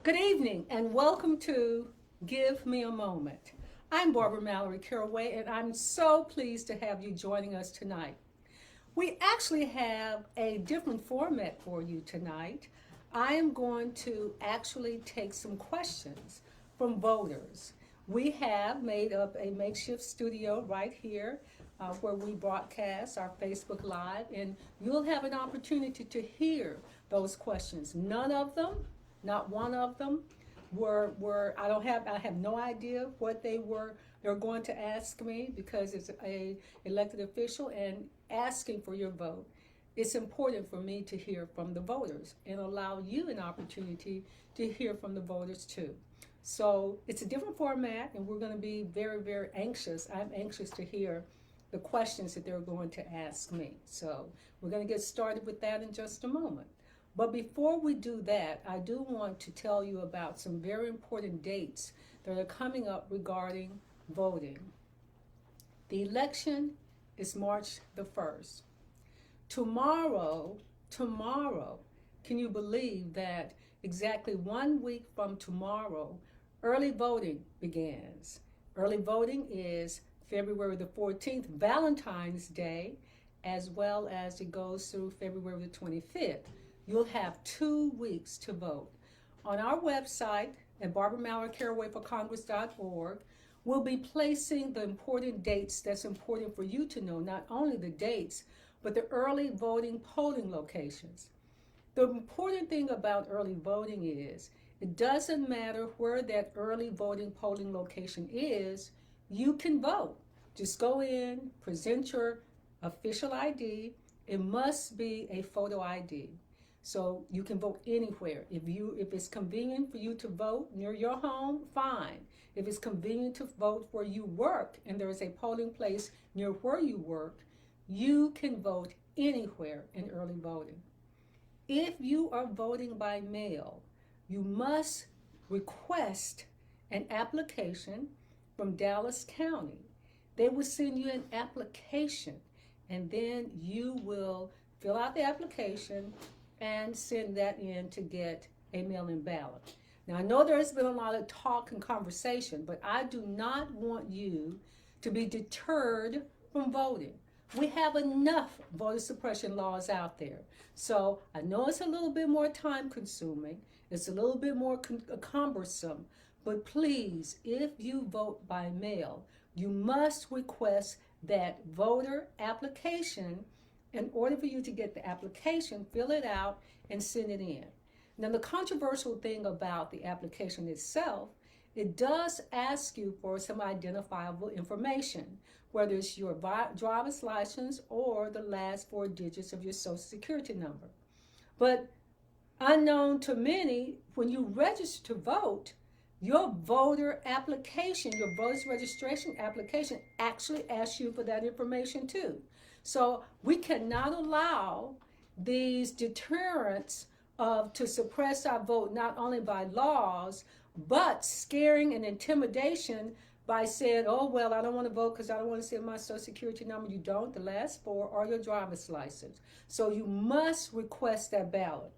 Good evening and welcome to Give Me a Moment. I'm Barbara Mallory Caraway and I'm so pleased to have you joining us tonight. We actually have a different format for you tonight. I am going to actually take some questions from voters. We have made up a makeshift studio right here where we broadcast our Facebook Live, and you'll have an opportunity to hear those questions. None of them, not one of them, were I have no idea what they're going to ask me because it's a elected official and asking for your vote. It's important for me to hear from the voters and allow you an opportunity to hear from the voters too. So it's a different format, and we're going to be very, very anxious. I'm anxious to hear the questions that they're going to ask me. So we're going to get started with that in just a moment. But before we do that, I do want to tell you about some very important dates that are coming up regarding voting. The election is March the 1st. Tomorrow, can you believe that exactly 1 week from tomorrow, early voting begins? Early voting is February the 14th, Valentine's Day, as well as it goes through February the 25th. You'll have 2 weeks to vote. On our website at barbaramallorycarawayforcongress.org, we'll be placing the important dates that's important for you to know, not only the dates, but the early voting polling locations. The important thing about early voting is it doesn't matter where that early voting polling location is, you can vote. Just go in, present your official ID. It must be a photo ID. So you can vote anywhere. If it's convenient for you to vote near your home, fine. If it's convenient to vote where you work and there is a polling place near where you work, you can vote anywhere in early voting. If you are voting by mail, you must request an application from Dallas County. They will send you an application, and then you will fill out the application and send that in to get a mail-in ballot. Now, I know there's been a lot of talk and conversation, but I do not want you to be deterred from voting. We have enough voter suppression laws out there. So I know it's a little bit more time consuming, it's a little bit more cumbersome, but please, if you vote by mail, you must request that voter application. In order for you to get the application, fill it out and send it in. Now, the controversial thing about the application itself, it does ask you for some identifiable information, whether it's your driver's license or the last 4 digits of your social security number. But unknown to many, when you register to vote, your voter application, your voter's registration application actually asks you for that information too. So we cannot allow these deterrents to suppress our vote, not only by laws, but scaring and intimidation by saying, oh, well, I don't want to vote because I don't want to send my social security number. You don't, the last 4, or your driver's license. So you must request that ballot.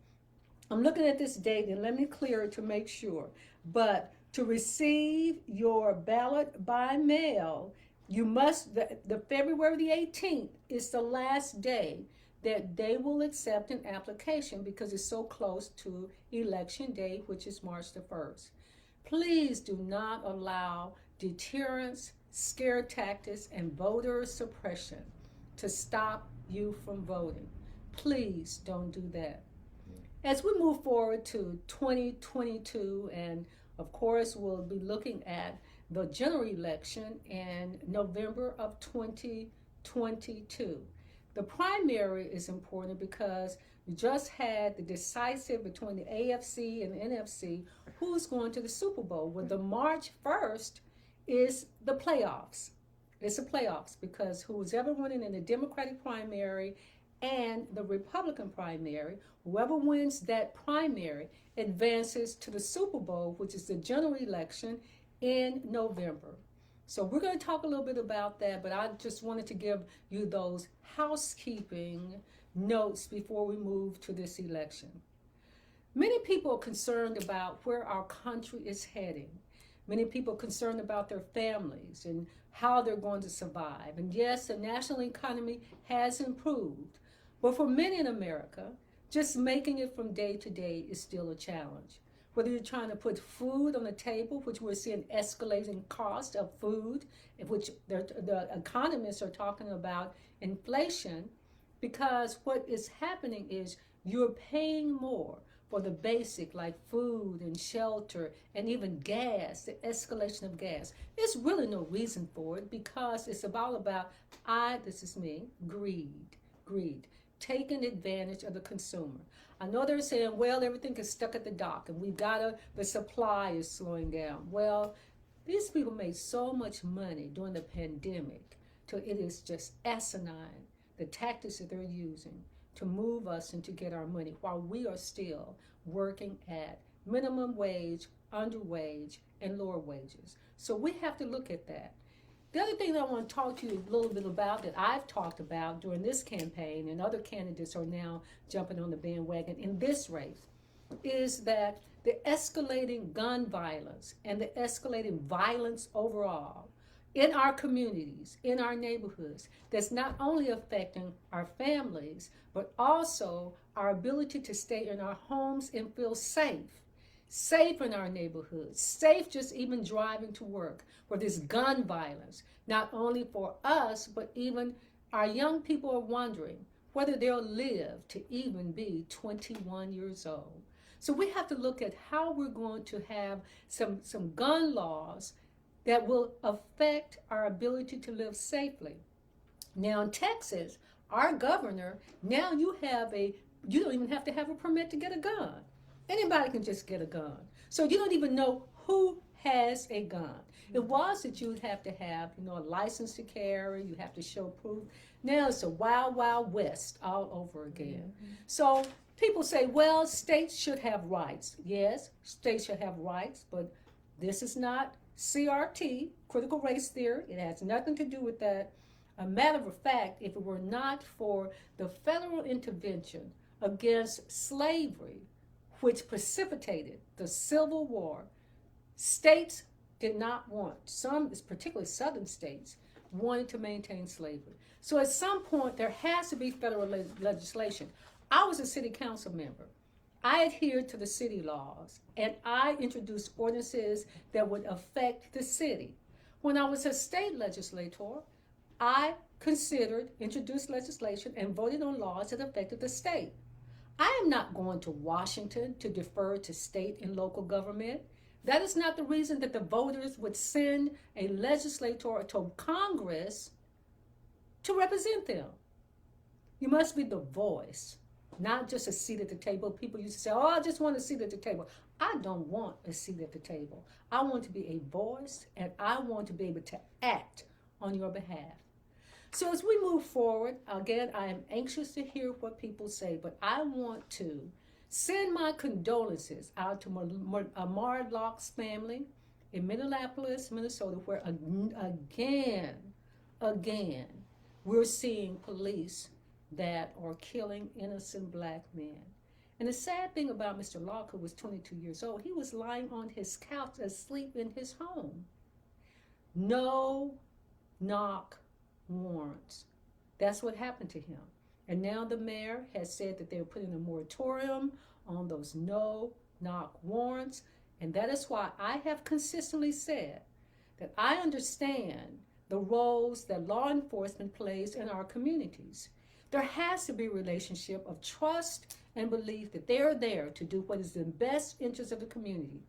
I'm looking at this date, and let me clear it to make sure. But to receive your ballot by mail, you must, the February the 18th is the last day that they will accept an application because it's so close to election day, which is March the 1st. Please do not allow deterrence, scare tactics, and voter suppression to stop you from voting. Please don't do that. As we move forward to 2022, and of course we'll be looking at the general election in November of 2022. The primary is important because we just had the decisive between the AFC and the NFC who's going to the Super Bowl. Well, the March 1st is the playoffs. It's the playoffs because who's ever winning in the Democratic primary and the Republican primary, whoever wins that primary advances to the Super Bowl, which is the general election in November. So we're going to talk a little bit about that, but I just wanted to give you those housekeeping notes before we move to this election. Many people are concerned about where our country is heading. Many people are concerned about their families and how they're going to survive. And yes, the national economy has improved, but for many in America, just making it from day to day is still a challenge. Whether you're trying to put food on the table, which we're seeing escalating cost of food, in which the economists are talking about inflation, because what is happening is you're paying more for the basic like food and shelter and even gas, the escalation of gas. There's really no reason for it because it's all about this is me, greed, taking advantage of the consumer. I know they're saying, well, everything is stuck at the dock and the supply is slowing down. Well, these people made so much money during the pandemic till it is just asinine, the tactics that they're using to move us and to get our money while we are still working at minimum wage, underwage, and lower wages. So we have to look at that. The other thing that I want to talk to you a little bit about that I've talked about during this campaign, and other candidates are now jumping on the bandwagon in this race, is that the escalating gun violence and the escalating violence overall in our communities, in our neighborhoods, that's not only affecting our families, but also our ability to stay in our homes and feel safe. Safe in our neighborhoods, safe just even driving to work, where there's gun violence, not only for us, but even our young people are wondering whether they'll live to even be 21 years old. So we have to look at how we're going to have some gun laws that will affect our ability to live safely. Now in Texas, our governor, now you don't even have to have a permit to get a gun. Anybody can just get a gun. So you don't even know who has a gun. It was that you would have to have, a license to carry, you have to show proof. Now it's a wild, wild west all over again. Mm-hmm. So people say, well, states should have rights. Yes, states should have rights, but this is not CRT, critical race theory. It has nothing to do with that. A matter of fact, if it were not for the federal intervention against slavery, which precipitated the Civil War, states did not want, some, particularly southern states, wanted to maintain slavery. So at some point, there has to be federal legislation. I was a city council member. I adhered to the city laws, and I introduced ordinances that would affect the city. When I was a state legislator, I introduced legislation and voted on laws that affected the state. I am not going to Washington to defer to state and local government. That is not the reason that the voters would send a legislator to Congress to represent them. You must be the voice, not just a seat at the table. People used to say, I just want a seat at the table. I don't want a seat at the table. I want to be a voice, and I want to be able to act on your behalf. So as we move forward, again, I am anxious to hear what people say, but I want to send my condolences out to Marlock's family in Minneapolis, Minnesota, where again, we're seeing police that are killing innocent black men. And the sad thing about Mr. Locke, who was 22 years old, he was lying on his couch asleep in his home. No knock warrants. That's what happened to him. And now the mayor has said that they're putting a moratorium on those no knock warrants. And that is why I have consistently said that I understand the roles that law enforcement plays in our communities. There has to be a relationship of trust and belief that they are there to do what is in the best interest of the community.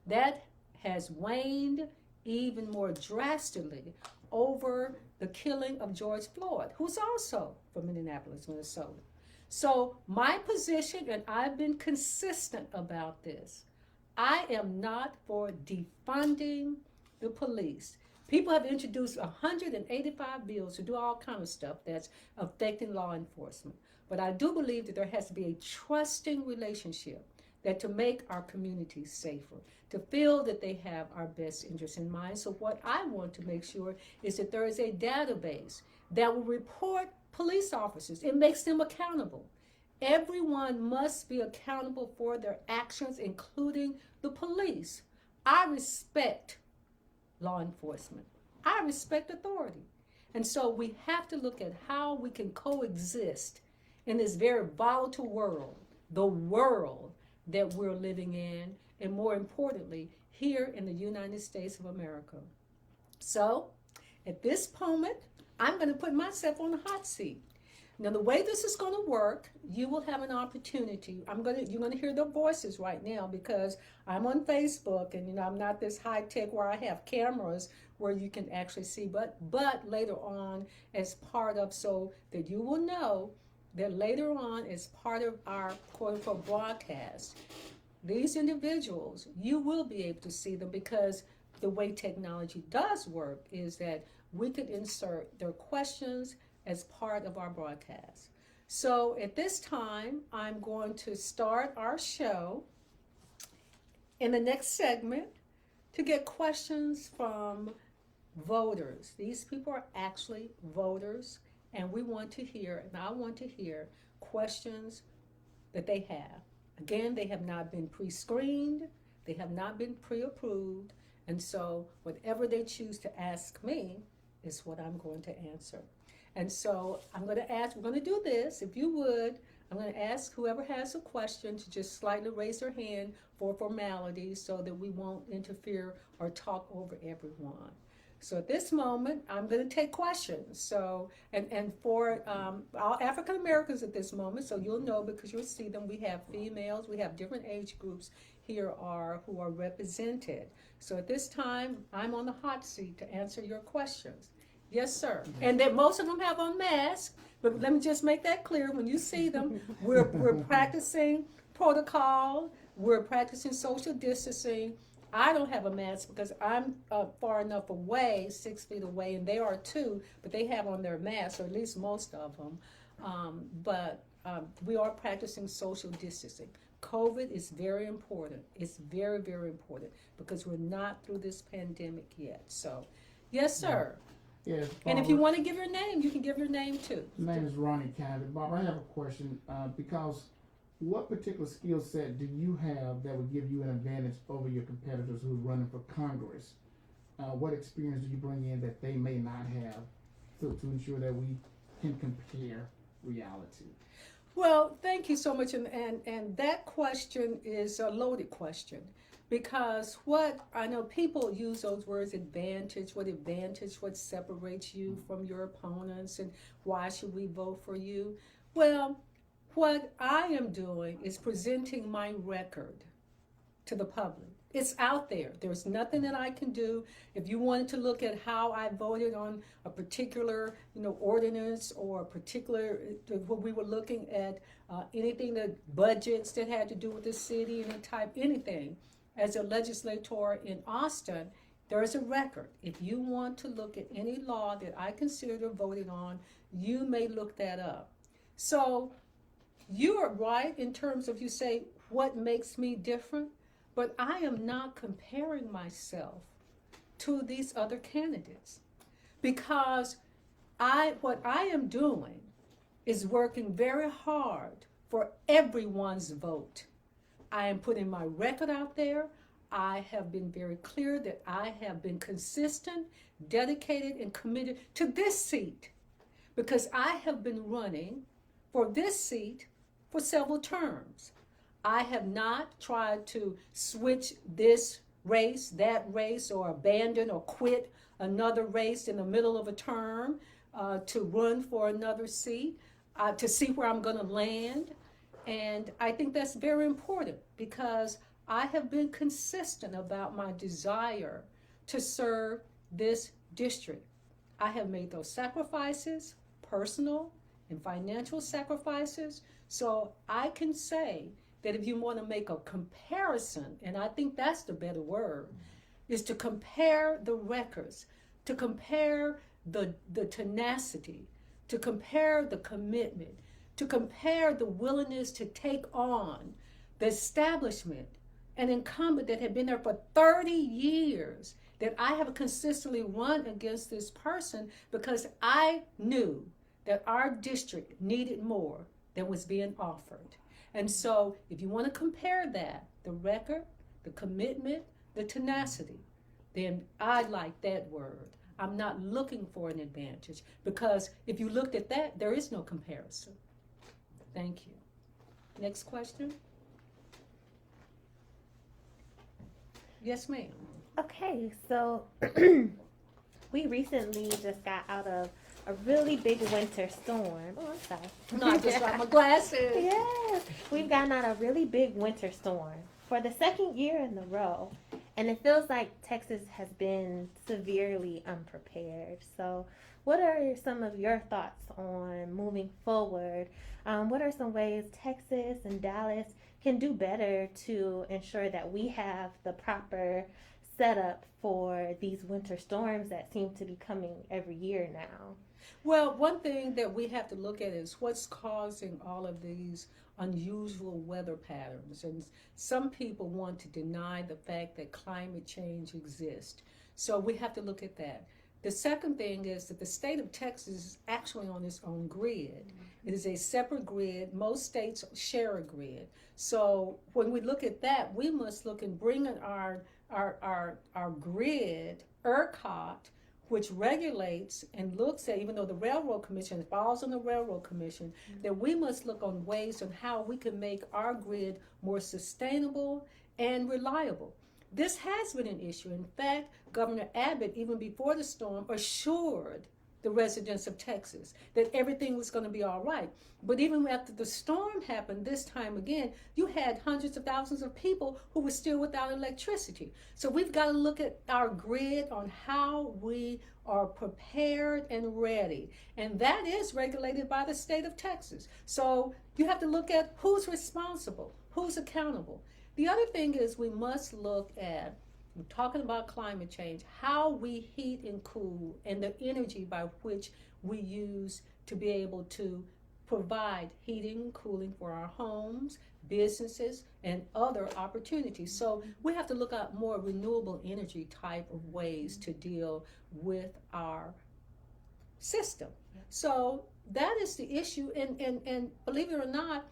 That has waned even more drastically over the killing of George Floyd, who's also from Minneapolis, Minnesota. So my position, and I've been consistent about this, I am not for defunding the police. People have introduced 185 bills to do all kinds of stuff that's affecting law enforcement. But I do believe that there has to be a trusting relationship that to make our communities safer, to feel that they have our best interests in mind. So what I want to make sure is that there is a database that will report police officers. It makes them accountable. Everyone must be accountable for their actions, including the police. I respect law enforcement. I respect authority. And so we have to look at how we can coexist in this very volatile world, the world that we're living in, and more importantly, here in the United States of America. So at this moment, I'm going to put myself on the hot seat. Now, the way this is going to work, you will have an opportunity. You're going to hear their voices right now because I'm on Facebook, and I'm not this high tech where I have cameras where you can actually see. But later on, as part of, so that you will know that later on, as part of our quote unquote broadcast, these individuals, you will be able to see them, because the way technology does work is that we could insert their questions as part of our broadcast. So at this time, I'm going to start our show in the next segment to get questions from voters. These people are actually voters, and we want to hear, and I want to hear questions that they have. Again, they have not been pre-screened, they have not been pre-approved, and so whatever they choose to ask me is what I'm going to answer. And so we're going to do this, if you would, I'm going to ask whoever has a question to just slightly raise their hand for formalities so that we won't interfere or talk over everyone. So at this moment, I'm going to take questions. So, and for all African Americans at this moment, so you'll know because you'll see them, we have females, we have different age groups here who are represented. So at this time, I'm on the hot seat to answer your questions. Yes, sir. And that most of them have on masks, but let me just make that clear. When you see them, we're practicing protocol, we're practicing social distancing. I don't have a mask because I'm far enough away, 6 feet away, and they are too, but they have on their masks, or at least most of them. But we are practicing social distancing. COVID is very important. It's very, very important because we're not through this pandemic yet. So, yes, sir. Yes, and if you want to give your name, you can give your name too. My name is Ronnie Canada. Barbara, I have a question because what particular skill set do you have that would give you an advantage over your competitors who are running for Congress? What experience do you bring in that they may not have to ensure that we can compare reality? Well, thank you so much. And that question is a loaded question. Because what I know, people use those words advantage, what separates you from your opponents, and why should we vote for you? Well, what I am doing is presenting my record to the public. It's out there. There's nothing that I can do. If you wanted to look at how I voted on a particular, ordinance or a particular, what we were looking at, anything that budgets that had to do with the city and anything. As a legislator in Austin, there is a record. If you want to look at any law that I consider voting on, you may look that up. So you are right in terms of, you say, what makes me different? But I am not comparing myself to these other candidates, because what I am doing is working very hard for everyone's vote. I am putting my record out there. I have been very clear that I have been consistent, dedicated, and committed to this seat, because I have been running for this seat for several terms. I have not tried to switch this race, that race, or abandon or quit another race in the middle of a term to run for another seat, to see where I'm going to land. And I think that's very important, because I have been consistent about my desire to serve this district. I have made those sacrifices, personal and financial sacrifices. So I can say that if you want to make a comparison, and I think that's the better word, is to compare the records, to compare the tenacity, to compare the commitment, to compare the willingness to take on the establishment, an incumbent that had been there for 30 years, that I have consistently run against this person because I knew that our district needed more that was being offered. And so if you want to compare that, the record, the commitment, the tenacity, then I like that word. I'm not looking for an advantage, because if you looked at that, there is no comparison. Thank you. Next question. Yes, ma'am. Okay, so we recently just got out of a really big winter storm. Oh, I'm sorry. No, I just got my glasses. Yes, we've gotten out a really big winter storm for the second year in a row. And it feels like Texas has been severely unprepared. So what are some of your thoughts on moving forward? What are some ways Texas and Dallas can do better to ensure that we have the proper setup for these winter storms that seem to be coming every year now? Well, one thing that we have to look at is what's causing all of these unusual weather patterns. And some people want to deny the fact that climate change exists. So we have to look at that. The second thing is that the state of Texas is actually on its own grid. It is a separate grid. Most states share a grid. So when we look at that, we must look and bring in our grid, ERCOT, which regulates and looks at, even though the Railroad Commission falls on the Railroad Commission, that we must look on ways on how we can make our grid more sustainable and reliable. This has been an issue. In fact, Governor Abbott, even before the storm, assured the residents of Texas that everything was going to be all right. But even after the storm happened this time again, you had hundreds of thousands of people who were still without electricity. So we've got to look at our grid on how we are prepared and ready. And that is regulated by the state of Texas. So you have to look at who's responsible, who's accountable. The other thing is we must look at, we're talking about climate change, how we heat and cool, and the energy by which we use to be able to provide heating and cooling for our homes, businesses, and other opportunities. So we have to look at more renewable energy type of ways to deal with our system. So that is the issue. And believe it or not,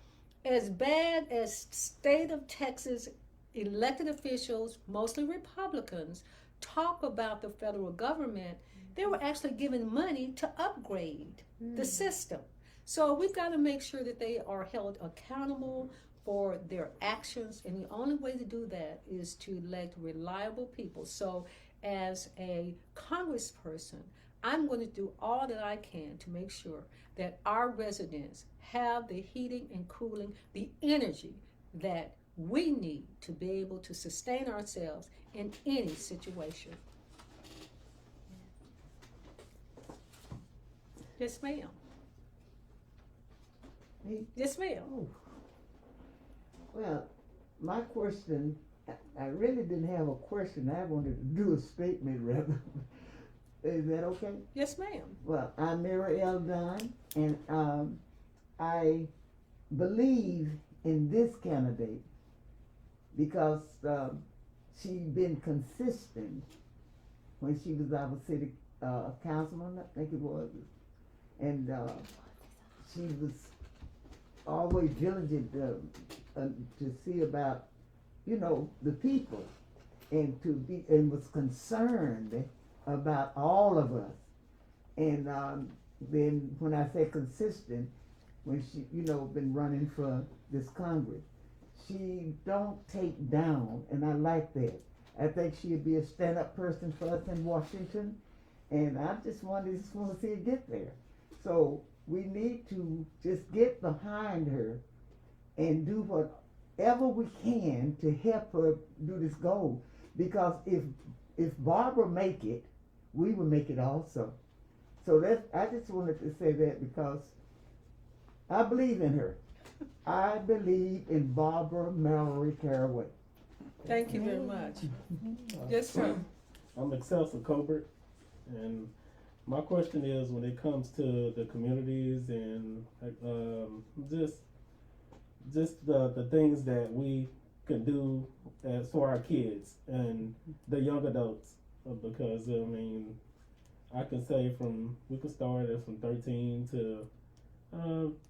as bad as state of Texas elected officials, mostly Republicans, talk about the federal government, they were actually given money to upgrade the system. So we've got to make sure that they are held accountable for their actions, and the only way to do that is to elect reliable people. So as a congressperson, I'm going to do all that I can to make sure that our residents have the heating and cooling, the energy that we need to be able to sustain ourselves in any situation. Yes, ma'am. Me? Yes, ma'am. Oh. Well, my question, I really didn't have a question. I wanted to do a statement rather. Is that okay? Yes, ma'am. Well, I'm Mary L. Dunn, and I believe in this candidate because she's been consistent when she was our city councilman, I think it was, and she was always diligent to see about, you know, the people, and was concerned about all of us. And then when I say consistent, when she, you know, been running for this Congress, she don't take down, and I like that. I think she'd be a stand-up person for us in Washington, and I just want to see her get there. So we need to just get behind her and do whatever we can to help her do this goal. Because if Barbara make it, we will make it also. So I just wanted to say that because I believe in her. I believe in Barbara Mallory Caraway. Thank you very much. Yes, sir. I'm Excelsior Colbert, and my question is, when it comes to the communities and just the things that we can do as for our kids and the young adults, because I mean, I can say we can start at from 13 to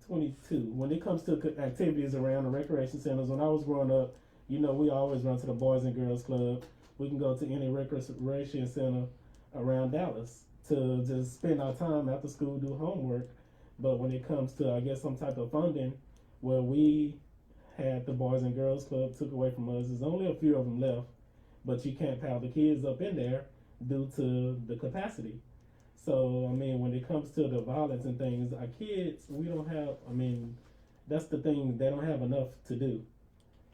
22. When it comes to activities around the recreation centers, when I was growing up, we always run to the Boys and Girls Club. We can go to any recreation center around Dallas to just spend our time after school, do homework. But when it comes to, I guess, some type of funding, where we had the Boys and Girls Club took away from us, there's only a few of them left, but you can't have the kids up in there due to the capacity. So, when it comes to the violence and things, our kids, we don't have, that's the thing, they don't have enough to do.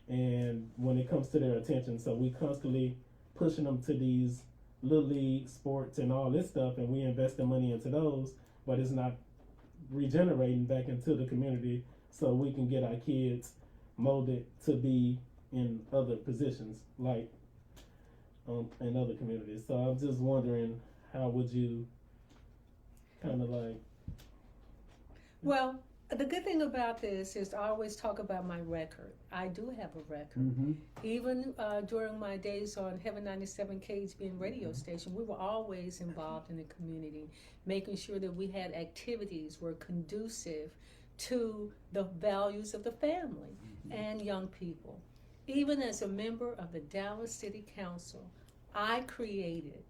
And when it comes to their attention, so we constantly pushing them to these little league sports and all this stuff, and we invest the money into those, but it's not regenerating back into the community so we can get our kids molded to be in other positions, like in other communities. So I'm just wondering, how would you kind of like... Well, the good thing about this is I always talk about my record. I do have a record. Mm-hmm. Even during my days on Heaven 97 KHBN radio station, we were always involved in the community, making sure that we had activities were conducive to the values of the family and young people. Even as a member of the Dallas City Council, I created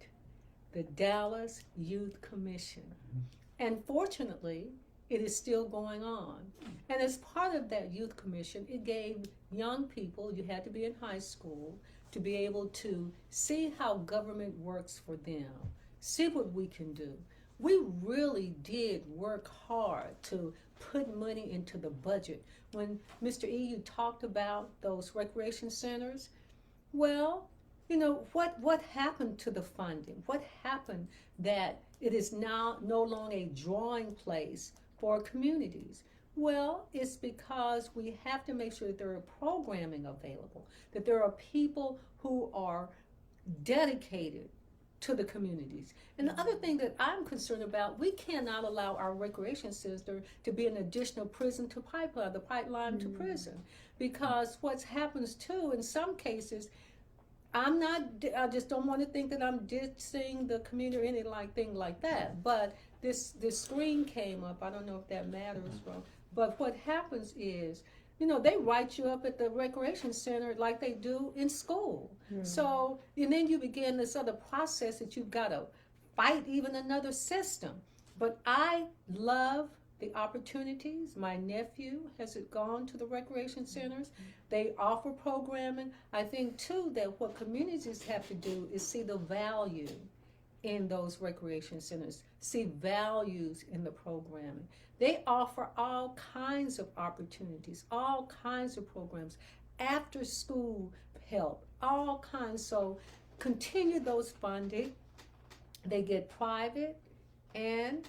the Dallas Youth Commission. And fortunately, it is still going on. And as part of that youth commission, it gave young people, you had to be in high school, to be able to see how government works for them, see what we can do. We really did work hard to put money into the budget. When Mr. E, you talked about those recreation centers, well, what happened to the funding? What happened that it is now no longer a drawing place for communities? Well, it's because we have to make sure that there are programming available, that there are people who are dedicated to the communities. And the other thing that I'm concerned about, we cannot allow our recreation center to be an additional prison to pipeline, the pipeline to prison, because what happens too, in some cases, I just don't want to think that I'm dissing the community or anything like that, but this screen came up. I don't know if that matters, but what happens is, they write you up at the recreation center like they do in school. So, and then you begin this other process that you've got to fight even another system. But I love the opportunities. My nephew has gone to the recreation centers. They offer programming. I think too that what communities have to do is see the value in those recreation centers, see values in the programming. They offer all kinds of opportunities, all kinds of programs, after school help, all kinds. So continue those funding. They get private and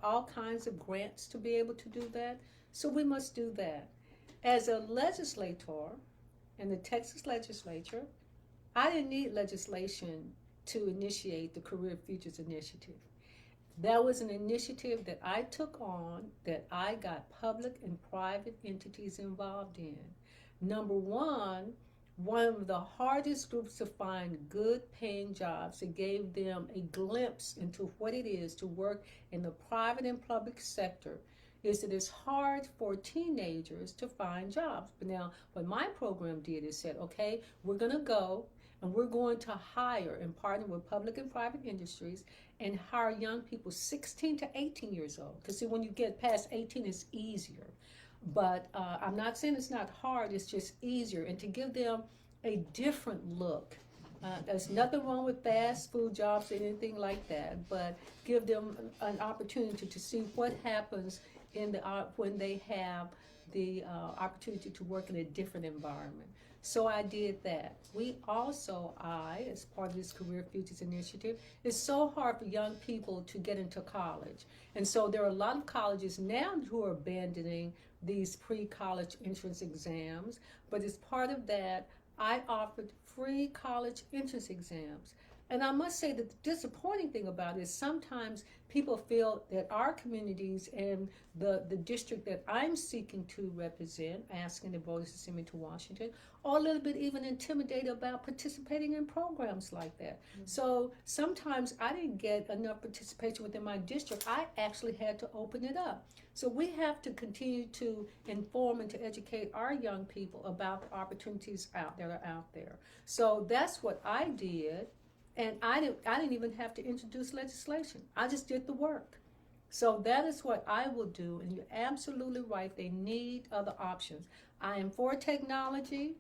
all kinds of grants to be able to do that. So we must do that. As a legislator in the Texas legislature, I didn't need legislation to initiate the Career Futures Initiative. That was an initiative that I took on, that I got public and private entities involved in. Number one of the hardest groups to find good paying jobs. It gave them a glimpse into what it is to work in the private and public sector. Is that it's hard for teenagers to find jobs. But now what my program did is said, okay, we're going to go and we're going to hire and partner with public and private industries and hire young people 16 to 18 years old. Because see, when you get past 18, it's easier. But I'm not saying it's not hard, it's just easier. And to give them a different look. There's nothing wrong with fast food jobs or anything like that, but give them an opportunity to see what happens in the when they have the opportunity to work in a different environment. So I did that. We also, as part of this Career Futures Initiative, it's so hard for young people to get into college. And so there are a lot of colleges now who are abandoning these pre-college entrance exams. But as part of that, I offered free college entrance exams. And I must say that the disappointing thing about it is sometimes people feel that our communities and the district that I'm seeking to represent, asking the voters to send me to Washington, are a little bit even intimidated about participating in programs like that. So sometimes I didn't get enough participation within my district. I actually had to open it up. So we have to continue to inform and to educate our young people about the opportunities that are out there. So that's what I did. And I didn't even have to introduce legislation. I just did the work. So that is what I will do. And you're absolutely right. They need other options. I am for technology.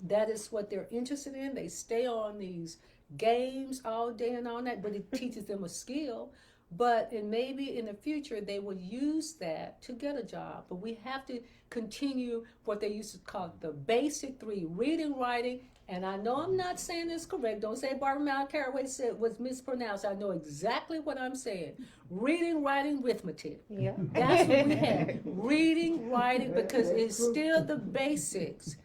That is what they're interested in. They stay on these games all day and all night, but it teaches them a skill. But maybe in the future, they will use that to get a job. But we have to continue what they used to call the basic three: reading, writing, and I know I'm not saying this correct. Don't say Barbara Caraway said was mispronounced. I know exactly what I'm saying. Reading, writing, arithmetic. Yeah. That's what we have. Reading, writing, because it's still the basics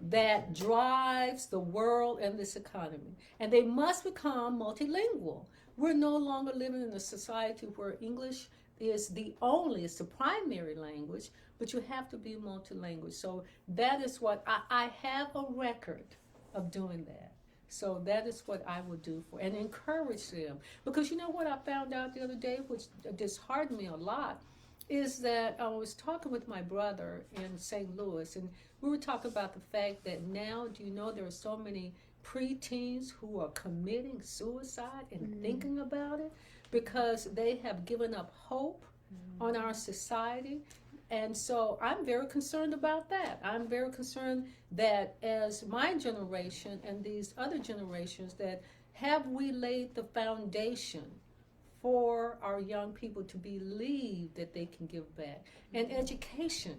that drives the world and this economy. And they must become multilingual. We're no longer living in a society where English is it's the primary language, but you have to be multilingual. So that is what I have a record of doing that. So that is what I would do and encourage them. Because you know what I found out the other day, which disheartened me a lot, is that I was talking with my brother in St. Louis, and we were talking about the fact that now, do you know there are so many preteens who are committing suicide and thinking about it because they have given up hope on our society. And so I'm very concerned about that. I'm very concerned that as my generation and these other generations, that have we laid the foundation for our young people to believe that they can give back. And education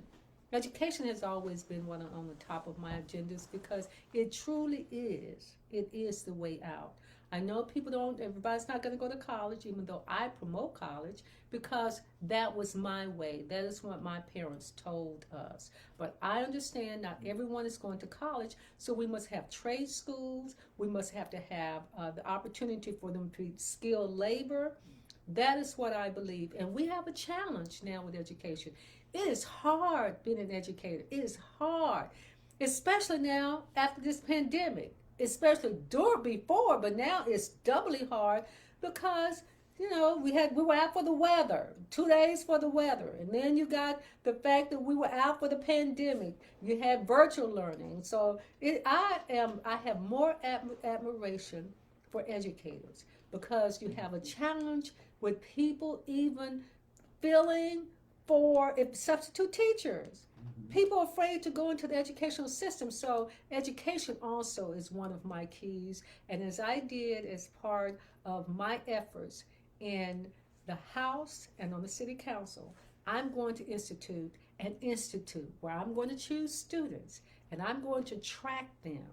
has always been one on the top of my agendas because it truly is. It is the way out. I know everybody's not going to go to college, even though I promote college, because that was my way. That is what my parents told us. But I understand not everyone is going to college, so we must have trade schools. We must have to have the opportunity for them to be skilled labor. That is what I believe. And we have a challenge now with education. It is hard being an educator. It is hard, especially now after this pandemic, especially before, but now it's doubly hard because, we were out for the weather, 2 days for the weather. And then you got the fact that we were out for the pandemic. You had virtual learning. So I have more admiration for educators because you have a challenge with people even filling for substitute teachers. People are afraid to go into the educational system. So education also is one of my keys. And as I did as part of my efforts in the House and on the City Council, I'm going to institute an institute where I'm going to choose students and I'm going to track them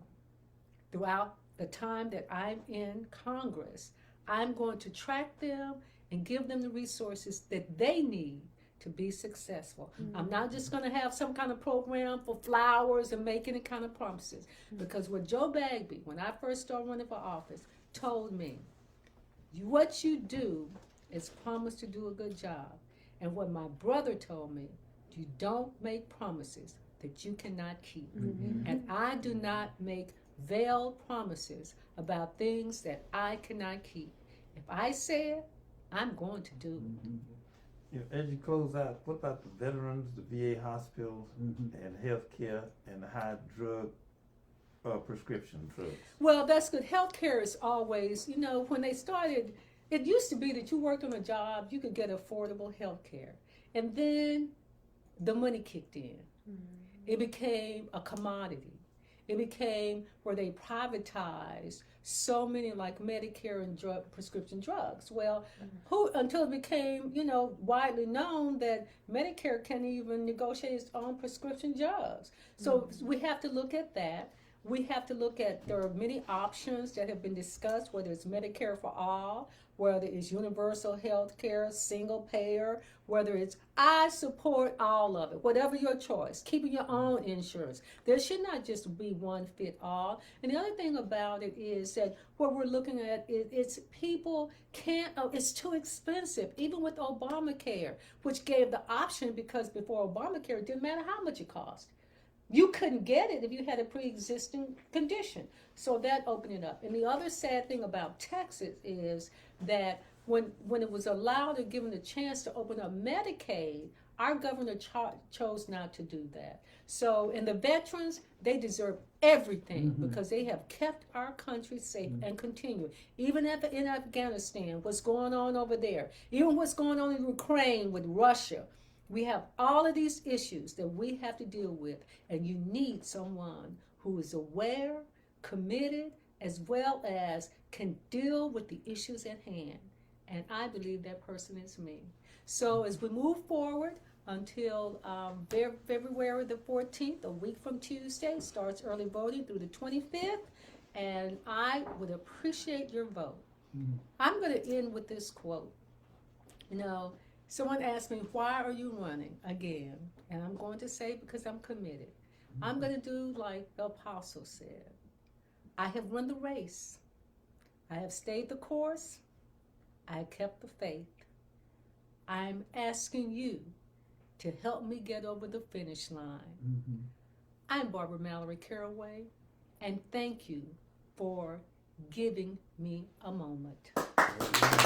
throughout the time that I'm in Congress. I'm going to track them and give them the resources that they need to be successful. I'm not just going to have some kind of program for flowers and make any kind of promises. Because what Joe Bagby, when I first started running for office, told me, what you do is promise to do a good job. And what my brother told me, you don't make promises that you cannot keep. And I do not make veiled promises about things that I cannot keep. If I say it, I'm going to do it. As you close out, what about the veterans, the VA hospitals, and healthcare, and the high drug prescription drugs? Well, that's good. Healthcare is always, when they started, it used to be that you worked on a job, you could get affordable healthcare. And then the money kicked in. It became a commodity. It became where they privatized so many like Medicare and prescription drugs. Well, until it became, widely known that Medicare can't even negotiate its own prescription drugs. So we have to look at that. We have to look at, there are many options that have been discussed, whether it's Medicare for all, whether it's universal health care, single payer, whether it's, I support all of it, whatever your choice, keeping your own insurance. There should not just be one fit all. And the other thing about it is that what we're looking at it's people can't, it's too expensive, even with Obamacare, which gave the option, because before Obamacare, it didn't matter how much it cost. You couldn't get it if you had a pre-existing condition. So that opened it up. And the other sad thing about Texas is that when it was allowed or given the chance to open up Medicaid, our governor chose not to do that. So, and the veterans, they deserve everything because they have kept our country safe and continue. Even in Afghanistan, what's going on over there, even what's going on in Ukraine with Russia, we have all of these issues that we have to deal with, and you need someone who is aware, committed, as well as can deal with the issues at hand. And I believe that person is me. So as we move forward until February the 14th, a week from Tuesday, starts early voting through the 25th, and I would appreciate your vote. I'm going to end with this quote. You know, someone asked me, why are you running again? And I'm going to say, because I'm committed. I'm going to do like the apostle said. I have run the race. I have stayed the course. I kept the faith. I'm asking you to help me get over the finish line. I'm Barbara Mallory Caraway, and thank you for giving me a moment.